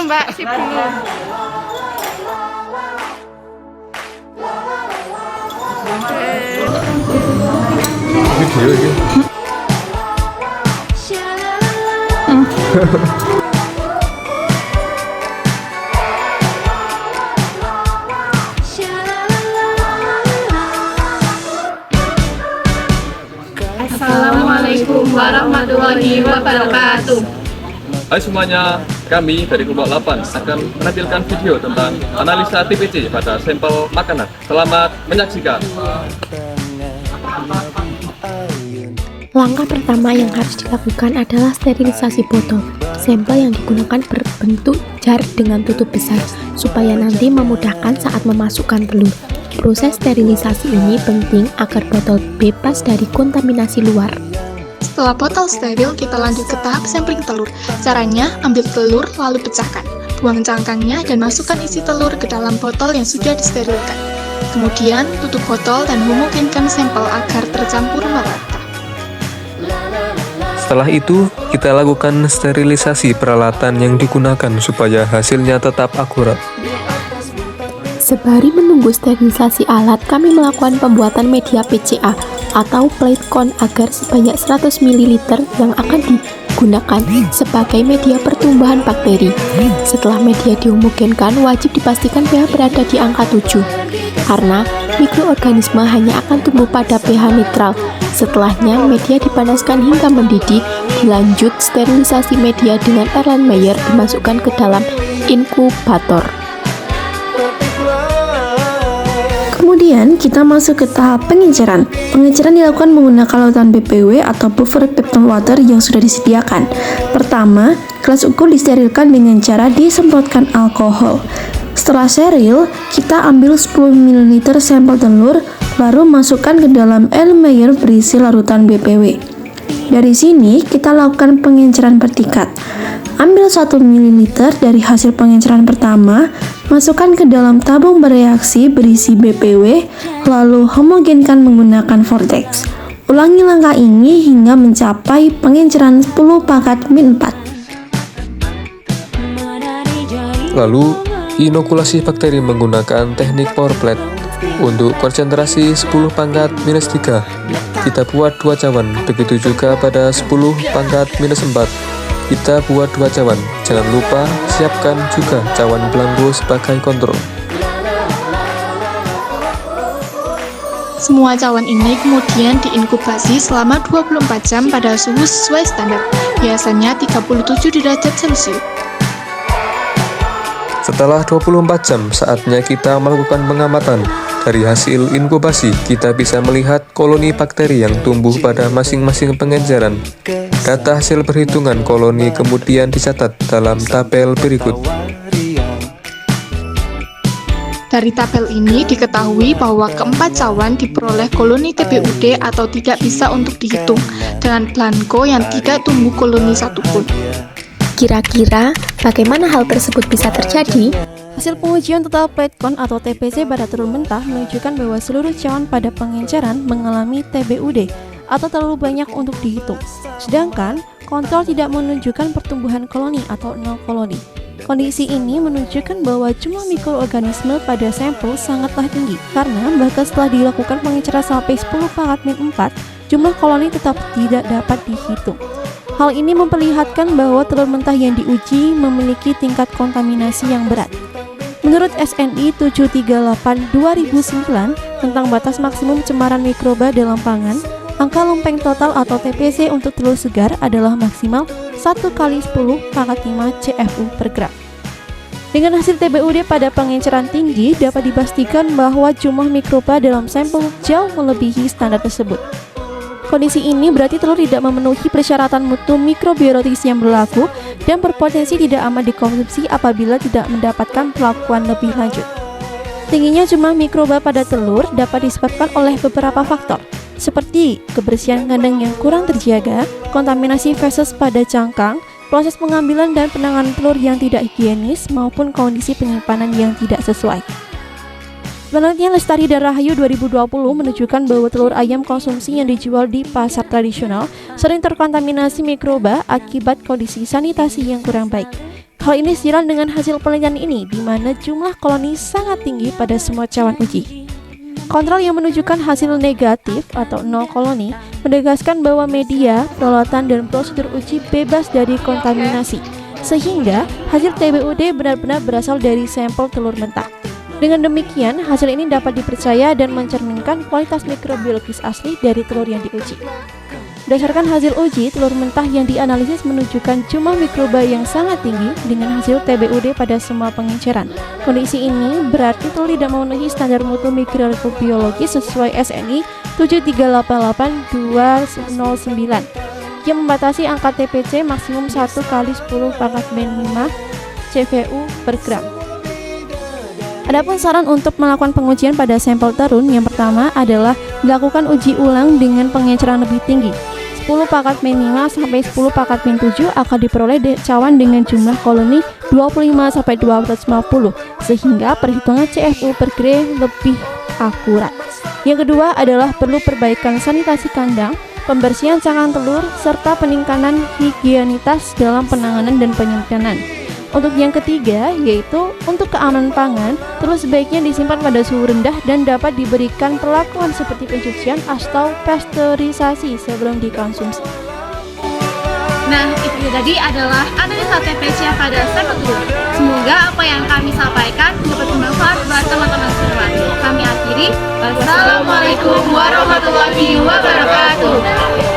Mbak, sip dulu. Video ini. Assalamualaikum warahmatullahi wabarakatuh. Hai semuanya, kami dari kelompok 8 akan menampilkan video tentang analisa TPC pada sampel makanan. Selamat menyaksikan. Langkah pertama yang harus dilakukan adalah sterilisasi botol. Sampel yang digunakan berbentuk jar dengan tutup besar, supaya nanti memudahkan saat memasukkan telur. Proses sterilisasi ini penting agar botol bebas dari kontaminasi luar. Setelah botol steril, kita lanjut ke tahap sampling telur. Caranya, ambil telur lalu pecahkan. Buang cangkangnya dan masukkan isi telur ke dalam botol yang sudah disterilkan. Kemudian, tutup botol dan homogenkan sampel agar tercampur merata. Setelah itu, kita lakukan sterilisasi peralatan yang digunakan supaya hasilnya tetap akurat. Sembari menunggu sterilisasi alat, kami melakukan pembuatan media PCA atau plate con agar sebanyak 100 ml yang akan digunakan sebagai media pertumbuhan bakteri. Setelah media dihomogenkan, wajib dipastikan pH berada di angka 7, karena mikroorganisme hanya akan tumbuh pada pH netral. Setelahnya, media dipanaskan hingga mendidih. Dilanjut, sterilisasi media dengan Erlenmeyer dimasukkan ke dalam inkubator. Kemudian kita masuk ke tahap pengenceran. Pengenceran dilakukan menggunakan larutan BPW atau buffer peptone water yang sudah disediakan. Pertama, gelas ukur disterilkan dengan cara disemprotkan alkohol. Setelah steril, kita ambil 10 ml sampel telur, lalu masukkan ke dalam Erlenmeyer berisi larutan BPW. Dari sini, kita lakukan pengenceran bertingkat. Ambil 1 ml dari hasil pengenceran pertama, masukkan ke dalam tabung bereaksi berisi BPW, lalu homogenkan menggunakan vortex. Ulangi langkah ini hingga mencapai pengenceran 10 pangkat min 4. Lalu, inokulasi bakteri menggunakan teknik power plate. Untuk konsentrasi 10 pangkat minus 3, kita buat 2 cawan. Begitu juga pada 10 pangkat minus 4. Kita buat 2 cawan. Jangan lupa siapkan juga cawan belangko sebagai kontrol. Semua cawan ini kemudian diinkubasi selama 24 jam pada suhu sesuai standar, biasanya 37 derajat Celcius. Setelah 24 jam, saatnya kita melakukan pengamatan. Dari hasil inkubasi, kita bisa melihat koloni bakteri yang tumbuh pada masing-masing pengenceran. Data hasil perhitungan koloni kemudian dicatat dalam tabel berikut. Dari tabel ini diketahui bahwa keempat cawan diperoleh koloni TBUD atau tidak bisa untuk dihitung, dengan blanko yang tidak tumbuh koloni satupun. Kira-kira bagaimana hal tersebut bisa terjadi? Hasil pengujian total plate count atau TPC pada telur mentah menunjukkan bahwa seluruh cawan pada pengenceran mengalami TBUD atau terlalu banyak untuk dihitung. Sedangkan kontrol tidak menunjukkan pertumbuhan koloni atau 0 koloni. Kondisi ini menunjukkan bahwa jumlah mikroorganisme pada sampel sangatlah tinggi, karena bahkan setelah dilakukan pengenceran sampai 10 pangkat min 4, jumlah koloni tetap tidak dapat dihitung. Hal ini memperlihatkan bahwa telur mentah yang diuji memiliki tingkat kontaminasi yang berat. Menurut SNI 738/2009 tentang batas maksimum cemaran mikroba dalam pangan, angka lempeng total atau TPC untuk telur segar adalah maksimal 1 kali 10 pangkat 5 CFU per gram. Dengan hasil TBUD pada pengenceran tinggi, dapat dipastikan bahwa jumlah mikroba dalam sampel jauh melebihi standar tersebut. Kondisi ini berarti telur tidak memenuhi persyaratan mutu mikrobiologis yang berlaku dan berpotensi tidak aman dikonsumsi apabila tidak mendapatkan perlakuan lebih lanjut. Tingginya jumlah mikroba pada telur dapat disebabkan oleh beberapa faktor, seperti kebersihan kandang yang kurang terjaga, kontaminasi feses pada cangkang, proses pengambilan dan penanganan telur yang tidak higienis, maupun kondisi penyimpanan yang tidak sesuai. Penelitian Lestari dan Rahayu 2020 menunjukkan bahwa telur ayam konsumsi yang dijual di pasar tradisional sering terkontaminasi mikroba akibat kondisi sanitasi yang kurang baik. Hal ini silang dengan hasil penelitian ini, di mana jumlah koloni sangat tinggi pada semua cawan uji. Kontrol yang menunjukkan hasil negatif atau 0 koloni menegaskan bahwa media, peralatan, dan prosedur uji bebas dari kontaminasi, sehingga hasil TBUD benar-benar berasal dari sampel telur mentah. Dengan demikian, hasil ini dapat dipercaya dan mencerminkan kualitas mikrobiologis asli dari telur yang diuji. Berdasarkan hasil uji, telur mentah yang dianalisis menunjukkan jumlah mikroba yang sangat tinggi dengan hasil TBUD pada semua pengenceran. Kondisi ini berarti telur tidak memenuhi standar mutu mikrobiologi sesuai SNI 7388209 yang membatasi angka TPC maksimum 1 kali 10 pangkat min 5 CVU per gram. Adapun saran untuk melakukan pengujian pada sampel terun, yang pertama adalah dilakukan uji ulang dengan pengenceran lebih tinggi. 10 pangkat min 5 sampai 10 pangkat min 7 akan diperoleh cawan dengan jumlah koloni 25 sampai 250 sehingga perhitungan CFU per gram lebih akurat. Yang kedua adalah perlu perbaikan sanitasi kandang, pembersihan cangkang telur, serta peningkatan higienitas dalam penanganan dan penyimpanan. Untuk yang ketiga, yaitu untuk keamanan pangan, telur sebaiknya disimpan pada suhu rendah dan dapat diberikan perlakuan seperti pencucian atau pasteurisasi sebelum dikonsumsi. Nah, itu tadi adalah analisa TPC pada sampel telur. Semoga apa yang kami sampaikan dapat bermanfaat buat teman-teman semua. Kami akhiri. Wassalamualaikum warahmatullahi wabarakatuh.